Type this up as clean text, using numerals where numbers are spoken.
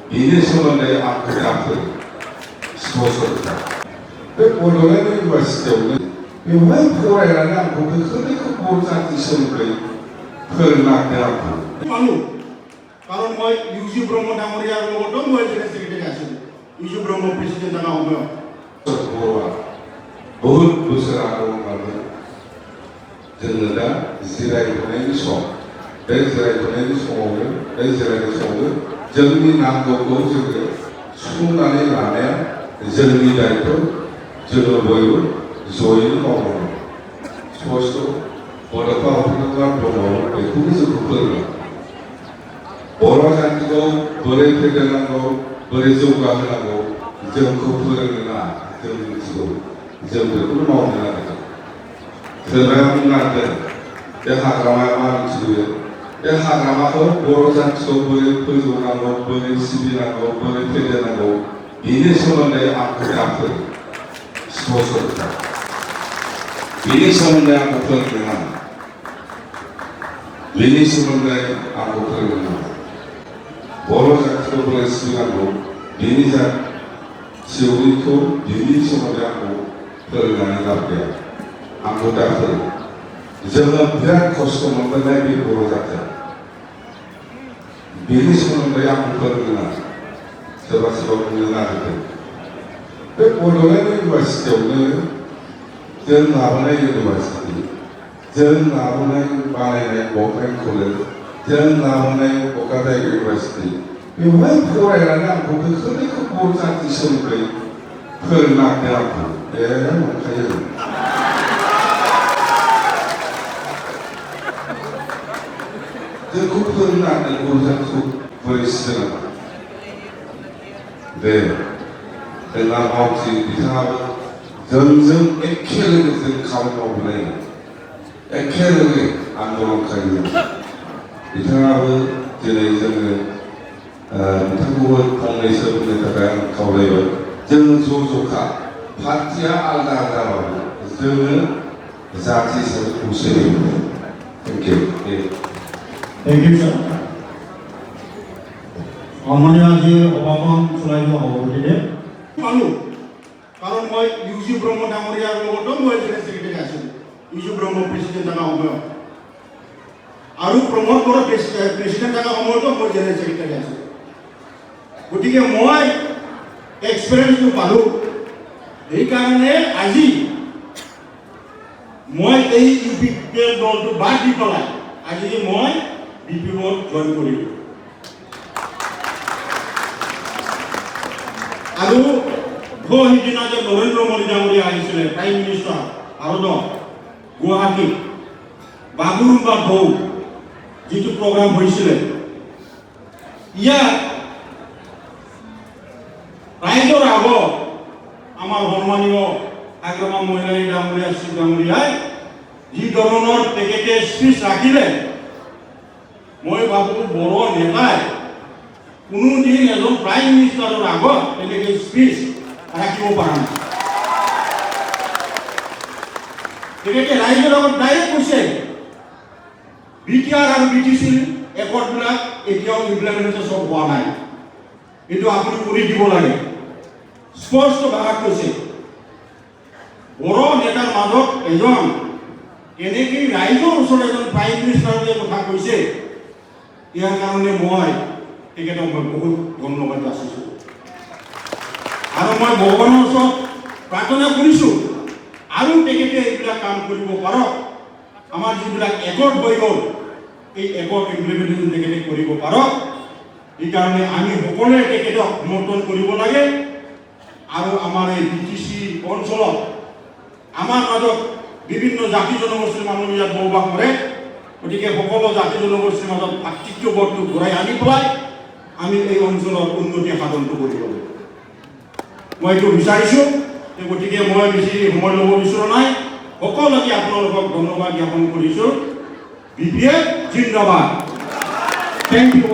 ini sebenarnya aku sponsor. Polonia University memang orang aku ketika bosan di sana pernah aku. Malu, kalau mau Yusuf Bromo Damoria Rodo mau jadi sekretariat Yusuf Bromo Presiden Tanah Ombak. बहुत बोसोराव माने जोङो दा जिरायनायनि सम बे जिरायनायनि समावनो बे जिरायनाय समावनो जोंनि नांगौखौ जोङो सुफुंनानै लानाया जोंनि दायित्व जोङो बयबो जयैनो मावनांगौ स्पष्ट बड'फा अफिसार दङ बेखौबो जोंखौ फोरोङो बर' जातिखौ बोरै फेदेरनांगौ बोरै जौगाहोनांगौ जोंखौ फोरोङोना जों मिथिगौ जों बेखौनो मावनो नागिरदों सोरबाया बुंनांगोन बे हाग्रामाया मा मिथियो बे हाग्रामाखौ बर' जातिखौ बोरै फोजौनांगौ बोरै सिबिनांगौ बोरै फेदेरनांगौ बेनि सोमोन्दै आंखौ दाफोर स्पन्सर बेनि सोमोन्दै आंखौ फोरोंनो नाङा बेनि सोमोन्दै आंखौ फोरोंनो नाङा बर' जातिखौ बोरै सिबिनांगौ बेनि थिउरिखौ बेनि सोमोन्दै आंखौ फोरोंनानै लाब गैया आंखौ दा फोरों जोङो बिराद खस्थ' मोनबोनाय बे बर' जातिया बेनि सोमोन्दै आंखौ फोरोंनो नाङा सोरबा सोरबा बुंनो नागिरदों बे बड'लेण्ड इउनिभारसिटियावनो जों लाबोनाय इउनिभारसिटि जों लाबोनाय बानायनाय गभर्नमेन्ट कलेज जों लाबोनाय क'क्राझार इउनिभारसिटि बेवहाय फरायनानै आंखौ गोख्रैखौ बर' जाति सोमोन्दै फोरोंनांदों आंखौ बे नंखायो जोंखौ फोरोंनांदों बर' जातिखौ बोरै सिबिनांगौ दे जोंना मावथि बिथाङाबो जोंजों एखे लोगोजों खामानि मावबोनाय एखे लोगो आन्दलन खालामो बिथाङाबो दिनै जोङो बिथांखौबो फंनैसो बुंनो थाखाय आं खावलायबाय जोङो ज'खा पार्टिया आलादा आलादाबाबो जोङो जाति हिसाबै खौसेयै थेंक इउ sir. আমাদের আজি অবামন চলাই দেওয়া হব গতিকে মানো কাৰণ মই ইউজি ব্ৰহ্ম ডাঙৰীয়াৰ লগতো মই জেনেৰেল ছেক্ৰেটাৰী আছিলোঁ ইউজি ব্ৰহ্ম প্ৰেচিডেণ্ট থকা সময়ত আৰু প্ৰমোদ বড়ো প্ৰেচিডেণ্ট থকা সময়তো মই জেনেৰেল ছেক্ৰেটাৰী আছিলোঁ গতিকে মই এক্সপিৰিয়েঞ্চটো পালোঁ সেইকাৰণে আজি মই এই ইউ পি পি এল দলটো বাদ দি পেলাই আজি মই বি পি এলত জইন কৰিলোঁ আৰু সিদিনা যে নৰেন্দ্ৰ মোদী ডাঙৰীয়া আহিছিলে প্ৰাইম মিনিষ্টাৰ ভাৰতৰ গুৱাহাটীত বাগুৰুম্বা ঢৌ যিটো প্ৰগ্ৰাম হৈছিলে ইয়াত ৰাইজৰ আগত আমাৰ সন্মানীয় আগ্ৰমা মহিলাই ডাঙৰীয়া শ্ৰী ডাঙৰীয়াই যি ধৰণৰ তেখেতে স্পীচ ৰাখিলে মই ভাবোঁ বড়ো নেতাই কোনোদিন এজন প্ৰাইম মিনিষ্টাৰৰ আগত তেনেকৈ স্পীচ ৰাখিব পৰা নাই তেখেতে ৰাইজৰ আগত ডাইৰেক্ট কৈছে বিটিআৰ আৰু বিটিচিৰ একৰ্ডবিলাক এতিয়াও ইমপ্লিমেণ্টেশ্যন হোৱা নাই এইটো আপুনি কৰি দিব লাগে স্পষ্ট ভাষাত কৈছে বড়ো নেতাৰ মাজত এজন কেনেকৈ ৰাইজৰ ওচৰত এজন প্ৰাইম মিনিষ্টাৰে কথা কৈছে ইয়াৰ কাৰণে মই তেখেতক মই বহুত ধন্যবাদ যাচিছোঁ আৰু মই ভগৱানৰ ওচৰত প্ৰাৰ্থনা কৰিছোঁ আৰু তেখেতে এইবিলাক কাম কৰিব পাৰক আমাৰ যিবিলাক একৰ্ড হৈ গ'ল এই একৰ্ড ইমপ্লিমেণ্টেশ্যন তেখেতে কৰিব পাৰক সেইকাৰণে আমি সকলোৱে তেখেতক সমৰ্থন কৰিব লাগে আৰু আমাৰ এই বি টি চি অঞ্চলত আমাৰ মাজত বিভিন্ন জাতি জনগোষ্ঠীৰ মানুহ ইয়াত বসবাস কৰে গতিকে সকলো জাতি জনগোষ্ঠীৰ মাজত ভাতৃত্ববোধটো ঘূৰাই আনি পেলাই আমি এই অঞ্চলৰ উন্নতি সাধনটো কৰিব লাগিব মই এইটো বিচাৰিছোঁ গতিকে মই বেছি সময় ল'ব বিচৰা নাই সকলোকে আপোনালোকক ধন্যবাদ জ্ঞাপন কৰিছোঁ বি পি এফ জিন্দাবাদ থেংক ইউ